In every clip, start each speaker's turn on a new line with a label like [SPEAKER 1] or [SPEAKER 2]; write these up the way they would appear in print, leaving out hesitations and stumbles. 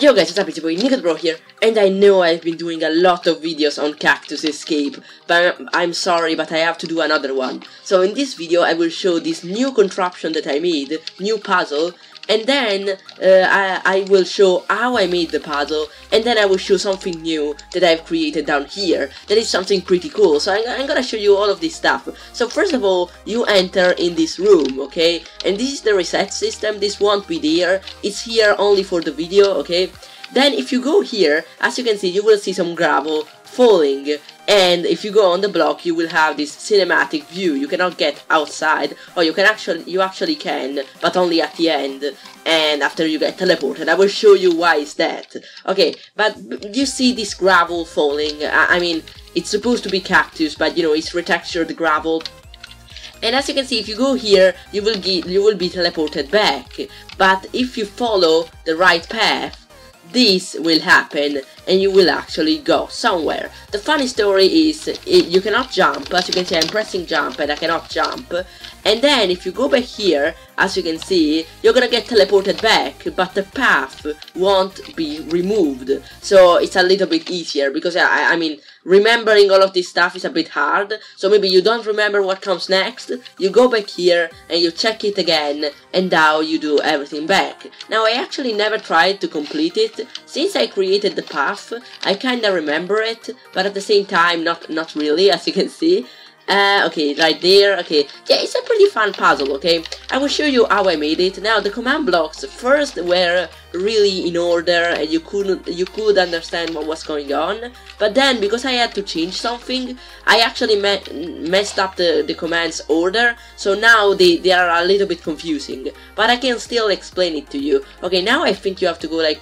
[SPEAKER 1] Yo guys, what's up, it's your boy Bro here, and I know I've been doing a lot of videos on Cactus Escape, but I'm sorry, but I have to do another one. So in this video I will show this new contraption that I made, new puzzle, and then I will show how I made the puzzle, and then I will show something new that I've created down here. That is something pretty cool, so I'm gonna show you all of this stuff. So first of all, you enter in this room, okay? And this is the reset system. This won't be there, it's here only for the video, okay? Then if you go here, as you can see, you will see some gravel falling, and if you go on the block you will have this cinematic view. You cannot get outside, or you actually can, but only at the end and after you get teleported. I will show you why is that. Okay, but you see this gravel falling. I mean, it's supposed to be cactus, but you know, it's retextured gravel. And as you can see, if you go here, you will be teleported back. But if you follow the right path, this will happen and you will actually go somewhere. The funny story is you cannot jump. As you can see, I'm pressing jump and I cannot jump. And then if you go back here, as you can see, you're gonna get teleported back, but the path won't be removed. So it's a little bit easier, because I mean, remembering all of this stuff is a bit hard. So maybe you don't remember what comes next, you go back here and you check it again, and now you do everything back. Now I actually never tried to complete it. Since I created the path, I kinda remember it, but at the same time not really, as you can see. Okay, right there. Okay, yeah, it's a pretty fun puzzle, okay? I will show you how I made it. Now, the command blocks first were really in order, and you could understand what was going on. But then, because I had to change something, I actually messed up the commands order, so now they are a little bit confusing. But I can still explain it to you. Okay, now I think you have to go like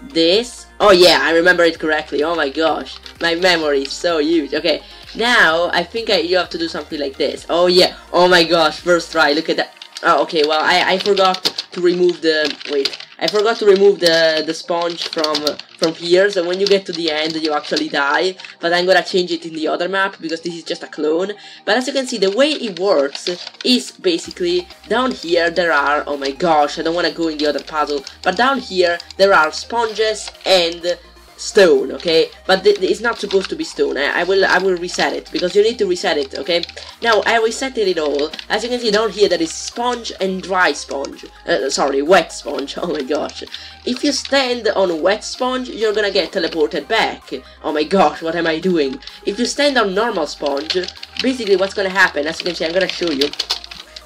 [SPEAKER 1] this. Oh yeah, I remember it correctly. Oh my gosh, my memory is so huge. Okay, now I think you have to do something like this. Oh yeah, oh my gosh, first try, look at that. Oh, okay, well I forgot to remove the, wait, I forgot to remove the sponge from here, so when you get to the end you actually die. But I'm gonna change it in the other map, because this is just a clone. But as you can see, the way it works is basically, down here there are, oh my gosh, I don't wanna go in the other puzzle, but down here there are sponges and stone, okay? But it's not supposed to be stone. I will reset it, because you need to reset it, okay? Now I resetted it all. As you can see down here, there is sponge and dry sponge. Sorry, wet sponge. Oh my gosh. If you stand on wet sponge, you're gonna get teleported back. Oh my gosh, what am I doing? If you stand on normal sponge, basically what's gonna happen, as you can see, I'm gonna show you.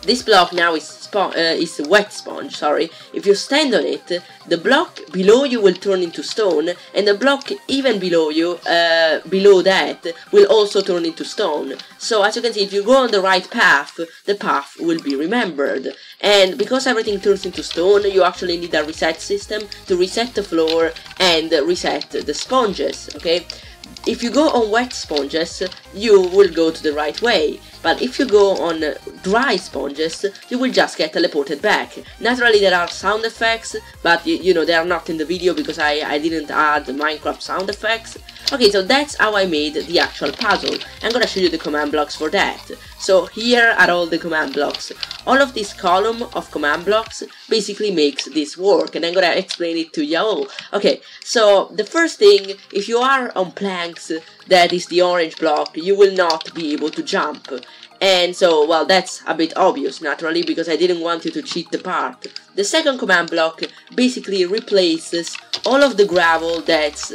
[SPEAKER 1] This block now is wet sponge, sorry. If you stand on it, the block below you will turn into stone, and the block even below you, below that, will also turn into stone. So as you can see, if you go on the right path, the path will be remembered. And because everything turns into stone, you actually need a reset system to reset the floor and reset the sponges, okay? If you go on wet sponges, you will go to the right way, but if you go on dry sponges, you will just get teleported back. Naturally there are sound effects, but you know, they are not in the video because I didn't add Minecraft sound effects. Okay, so that's how I made the actual puzzle. I'm gonna show you the command blocks for that. So here are all the command blocks. All of this column of command blocks basically makes this work, and I'm gonna explain it to you all. Okay, so the first thing, if you are on planks, that is the orange block, you will not be able to jump. And so, well, that's a bit obvious, naturally, because I didn't want you to cheat the part. The second command block basically replaces all of the gravel that's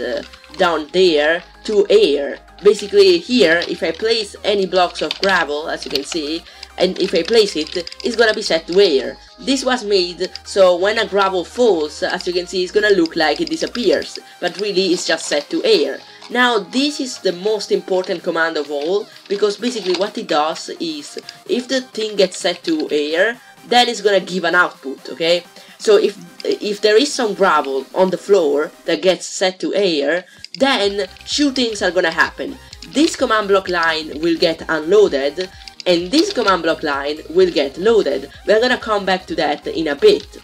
[SPEAKER 1] down there to air. Basically here, if I place any blocks of gravel, as you can see, and if I place it, it's gonna be set to air. This was made so when a gravel falls, as you can see, it's gonna look like it disappears, but really it's just set to air. Now this is the most important command of all, because basically what it does is, if the thing gets set to air, then it's gonna give an output, okay? So if there is some gravel on the floor that gets set to air, then two things are gonna happen. This command block line will get unloaded, and this command block line will get loaded. We're gonna come back to that in a bit.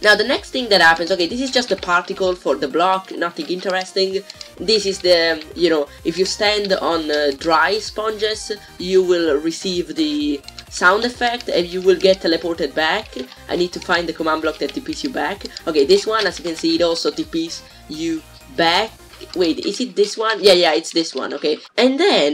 [SPEAKER 1] Now the next thing that happens, okay, this is just a particle for the block, nothing interesting. This is the, you know, if you stand on dry sponges, you will receive the sound effect and you will get teleported back. I need to find the command block that TPs you back. Okay, this one, as you can see, it also TPs you back. Wait, is it this one? Yeah, it's this one, okay. And then,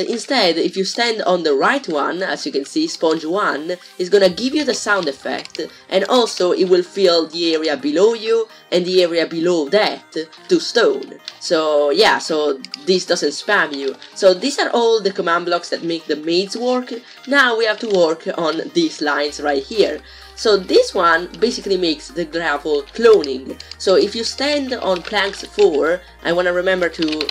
[SPEAKER 1] instead, if you stand on the right one, as you can see, sponge 1, is gonna give you the sound effect, and also it will fill the area below you, and the area below that, to stone. So, yeah, so this doesn't spam you. So these are all the command blocks that make the maze work. Now we have to work on these lines right here. So this one basically makes the gravel cloning. So if you stand on planks 4, I wanna remember to,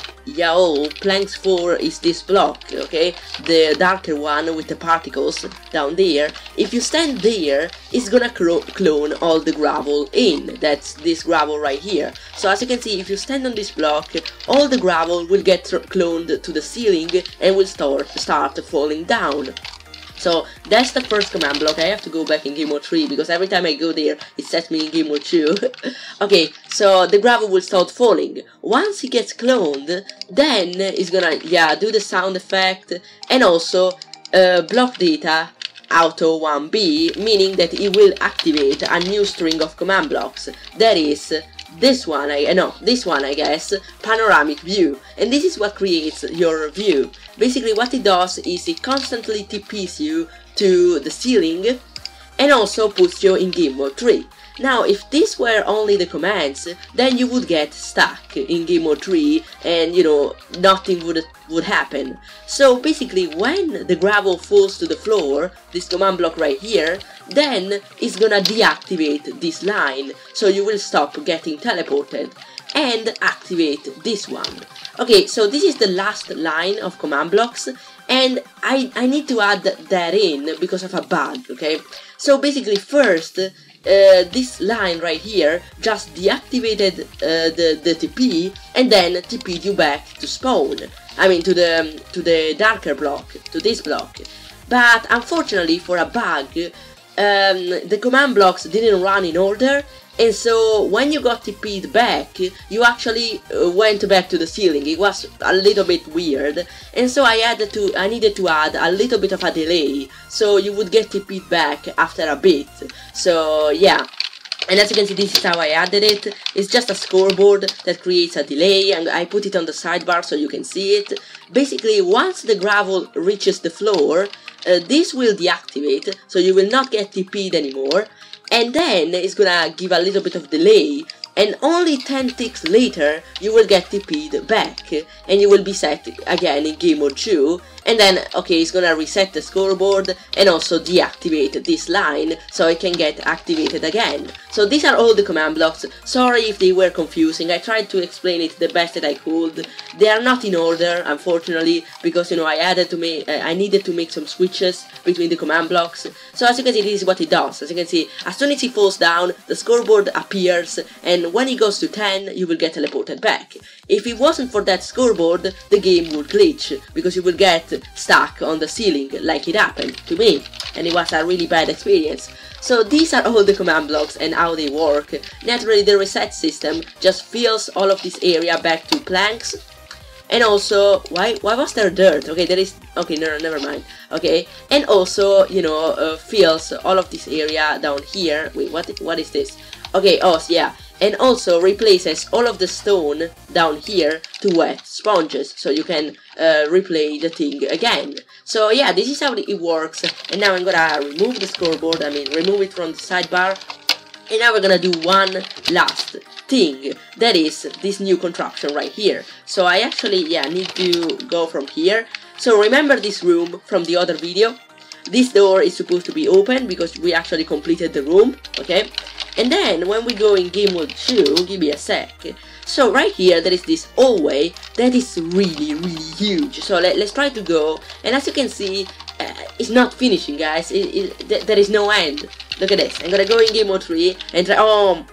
[SPEAKER 1] planks 4 is this block, okay? The darker one with the particles down there. If you stand there, it's gonna clone all the gravel in. That's this gravel right here. So as you can see, if you stand on this block, all the gravel will get cloned to the ceiling and will start falling down. So that's the first command block. I have to go back in game mode 3 because every time I go there it sets me in game mode 2. Okay, so the gravel will start falling. Once it gets cloned, then it's gonna do the sound effect and also block data auto 1B, meaning that it will activate a new string of command blocks. That is this one, I guess, panoramic view. And this is what creates your view. Basically what it does is it constantly TPs you to the ceiling and also puts you in game mode 3. Now if these were only the commands, then you would get stuck in game mode 3 and nothing would happen. So basically when the gravel falls to the floor, this command block right here, then it's gonna deactivate this line, so you will stop getting teleported and activate this one. Okay, so this is the last line of command blocks, and I need to add that in because of a bug, okay? So basically first, this line right here just deactivated the TP and then TP'd you back to spawn. I mean to the darker block, to this block. But unfortunately for a bug, the command blocks didn't run in order, and so when you got TP'd back, you actually went back to the ceiling. It was a little bit weird, and so I needed to add a little bit of a delay, so you would get TP'd back after a bit. So yeah. And as you can see, this is how I added it. It's just a scoreboard that creates a delay, and I put it on the sidebar so you can see it. Basically, once the gravel reaches the floor, this will deactivate, so you will not get TP'd anymore, and then it's gonna give a little bit of delay, and only 10 ticks later you will get TP'd back, and you will be set again in game mode 2, and then, okay, it's gonna reset the scoreboard and also deactivate this line so it can get activated again. So these are all the command blocks. Sorry if they were confusing, I tried to explain it the best that I could. They are not in order, unfortunately, because I needed to make some switches between the command blocks. So as you can see, this is what it does. As you can see, as soon as it falls down, the scoreboard appears, and when it goes to 10, you will get teleported back. If it wasn't for that scoreboard, the game would glitch, because you will get stuck on the ceiling, like it happened to me, and it was a really bad experience. So these are all the command blocks and how they work. Naturally, the reset system just fills all of this area back to planks. And also, why was there dirt? Okay, there is, okay, no, never mind. Okay, and also, fills all of this area down here. Wait, what is this? Okay, oh, yeah. And also replaces all of the stone down here to wet sponges, so you can replay the thing again. So yeah, this is how it works. And now I'm gonna remove the scoreboard, remove it from the sidebar. And now we're gonna do one last thing, that is this new contraption right here. So I actually, need to go from here. So remember this room from the other video? This door is supposed to be open because we actually completed the room, okay? And then when we go in game mode 2, give me a sec. So right here there is this hallway that is really huge. So let's try to go, and as you can see, it's not finishing, guys. There is no end. Look at this. I'm gonna go in game mode 3 and try. Oh,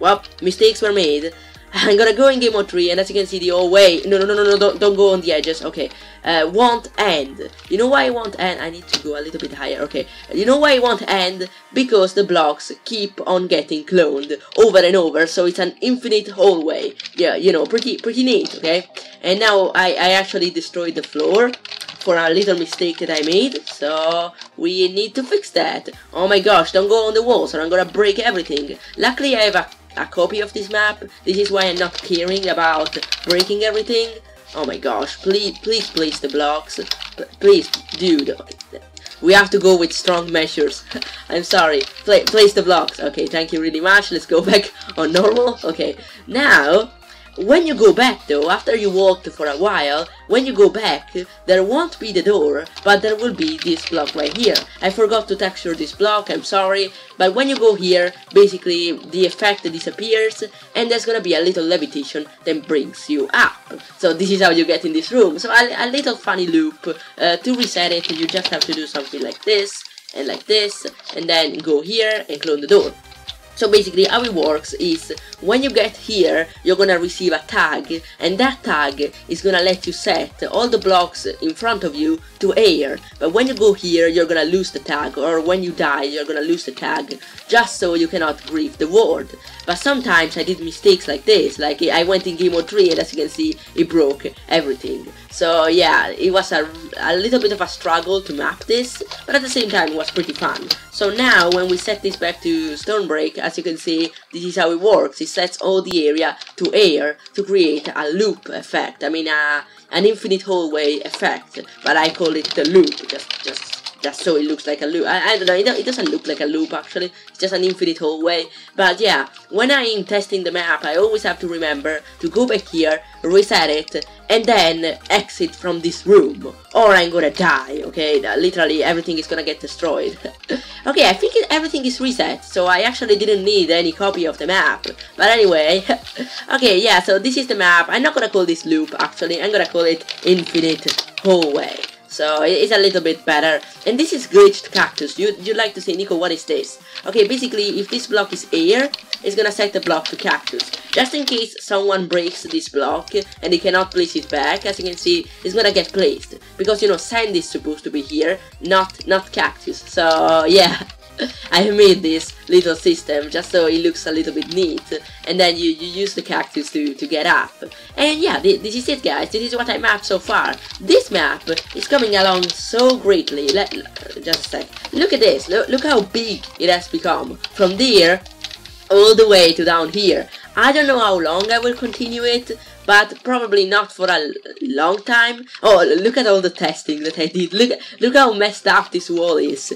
[SPEAKER 1] well, mistakes were made. I'm gonna go in game mode 3, and as you can see, the hallway. No, don't go on the edges. Okay, won't end. You know why it won't end? I need to go a little bit higher. Okay, you know why it won't end? Because the blocks keep on getting cloned over and over, so it's an infinite hallway. Yeah, pretty neat. Okay, and now I actually destroyed the floor. for a little mistake that I made, so we need to fix that. Oh my gosh, don't go on the walls or I'm gonna break everything. Luckily I have a copy of this map. This is why I'm not caring about breaking everything. Oh my gosh, please place the blocks. Please, dude. We have to go with strong measures. I'm sorry. Place the blocks. Okay, thank you really much. Let's go back on normal. Okay, now, when you go back though, after you walked for a while, when you go back, there won't be the door, but there will be this block right here. I forgot to texture this block, I'm sorry, but when you go here, basically the effect disappears, and there's gonna be a little levitation that brings you up. So this is how you get in this room. So a little funny loop. To reset it, you just have to do something like this, and then go here and close the door. So basically how it works is, when you get here, you're gonna receive a tag, and that tag is gonna let you set all the blocks in front of you to air. But when you go here, you're gonna lose the tag, or when you die, you're gonna lose the tag, just so you cannot grief the world. But sometimes I did mistakes like this, like I went in game mode 3 and as you can see, it broke everything. So yeah, it was a little bit of a struggle to map this, but at the same time it was pretty fun. So now when we set this back to Stonebreak, as you can see, this is how it works. It sets all the area to air to create a loop effect. I mean an infinite hallway effect, but I call it the loop, just so it looks like a loop. I don't know, it doesn't look like a loop actually, it's just an infinite hallway. But yeah, when I'm testing the map, I always have to remember to go back here, reset it, and then exit from this room, or I'm gonna die, okay? Literally everything is gonna get destroyed. Okay, I think everything is reset, so I actually didn't need any copy of the map. But anyway, okay, yeah, so this is the map. I'm not gonna call this loop actually, I'm gonna call it infinite hallway. So it's a little bit better. And this is glitched cactus. You'd like to say, Nico, what is this? Okay, basically if this block is air, it's gonna set the block to cactus. Just in case someone breaks this block and they cannot place it back, as you can see, it's gonna get placed. Because you know, sand is supposed to be here, not cactus. So yeah. I made this little system just so it looks a little bit neat, and then you use the cactus to get up. And yeah, this is it guys, this is what I mapped so far. This map is coming along so greatly. Just a sec, look at this, look how big it has become. From there, all the way to down here. I don't know how long I will continue it, but probably not for a long time. Oh, look at all the testing that I did. Look how messed up this wall is.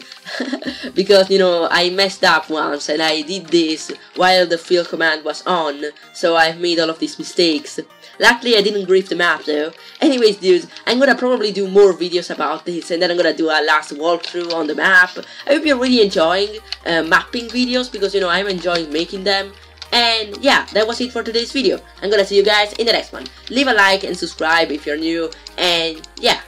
[SPEAKER 1] Because, you know, I messed up once and I did this while the fill command was on, so I've made all of these mistakes. Luckily I didn't grief the map though. Anyways dudes, I'm gonna probably do more videos about this, and then I'm gonna do a last walkthrough on the map. I hope you're really enjoying mapping videos, because you know, I'm enjoying making them. And yeah, that was it for today's video. I'm gonna see you guys in the next one. Leave a like and subscribe if you're new, and yeah.